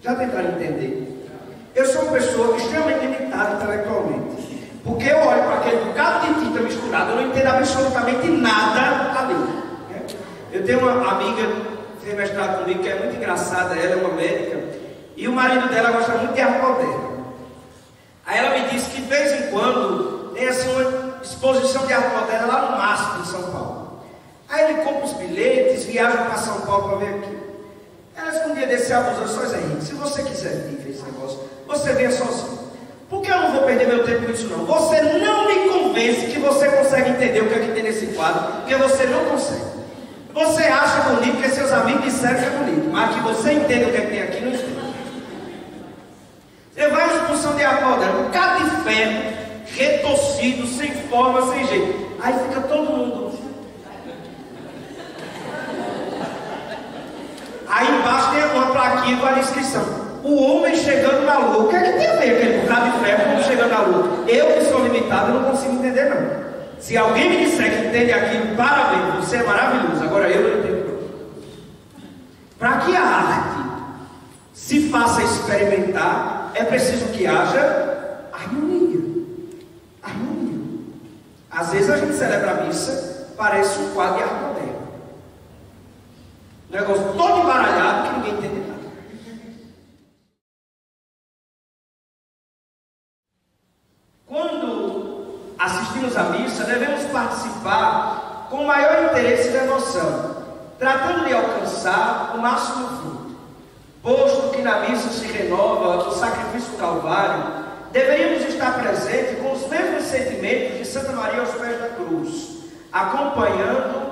S2: Já tentaram entender? Eu sou uma pessoa extremamente limitada intelectualmente, porque eu olho para aquele bocado de tinta misturada, eu não entendo absolutamente nada ali. Eu tenho uma amiga que fez mestrado comigo que é muito engraçada, ela é uma médica, e o marido dela gosta muito de arte moderna. Aí ela me disse que de vez em quando tem assim uma exposição de arte moderna lá no MASP de São Paulo. Aí ele compra os bilhetes, viaja para São Paulo para ver aqui. Ela disse que um dia desse abusou, só Zé Henrique, se você quiser vir esse negócio, você venha sozinho. Porque eu não vou perder meu tempo com isso não. Você não me convence que você consegue entender o que é que tem nesse quadro, porque você não consegue. Você acha bonito porque seus amigos disseram que é bonito, mas que você entende o que é que tem aqui, não entende. Você vai à exposição de arte moderna, um bocado de ferro, retorcido, sem forma, sem jeito. Aí fica todo mundo. Aí embaixo tem uma plaquinha com a descrição. O homem chegando na lua. O que é que tem a ver aquele bocado de ferro com o homem chegando na lua? Eu que sou limitado, eu não consigo entender não. Se alguém me disser que entende aquilo, parabéns, você é maravilhoso. Agora eu não entendo. Para que a arte se faça experimentar, é preciso que haja harmonia. Harmonia. Às vezes a gente celebra a missa, parece um quadro de arte moderna. Um negócio todo embaralhado que ninguém entende nada. Quando assistimos à missa, devemos participar com o maior interesse e devoção, tratando de alcançar o máximo fruto. Posto que na missa se renova o sacrifício do Calvário, deveríamos estar presentes com os mesmos sentimentos de Santa Maria aos pés da cruz, acompanhando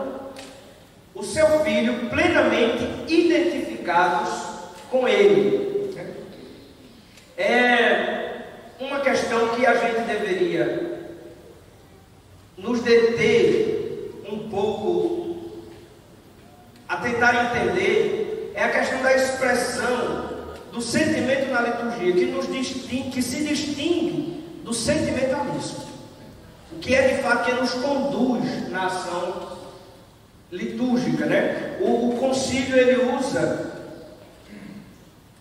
S2: o seu filho plenamente identificados com ele. É uma questão que a gente deveria nos deter um pouco a tentar entender. É a questão da expressão do sentimento na liturgia, que se distingue do sentimentalismo. O que é de fato que nos conduz na ação litúrgica, né? O concílio ele usa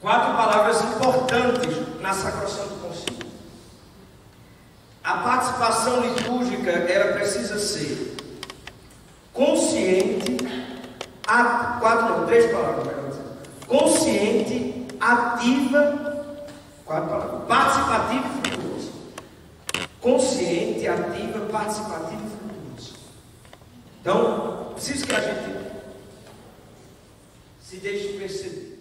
S2: 4 palavras importantes na sacração do concílio. A participação litúrgica ela precisa ser consciente, 3 palavras, melhor dizer. Consciente, ativa, 4 palavras, participativa e frutuosa. Consciente, ativa, participativa e frutuosa. Então, preciso que a gente se deixe perceber.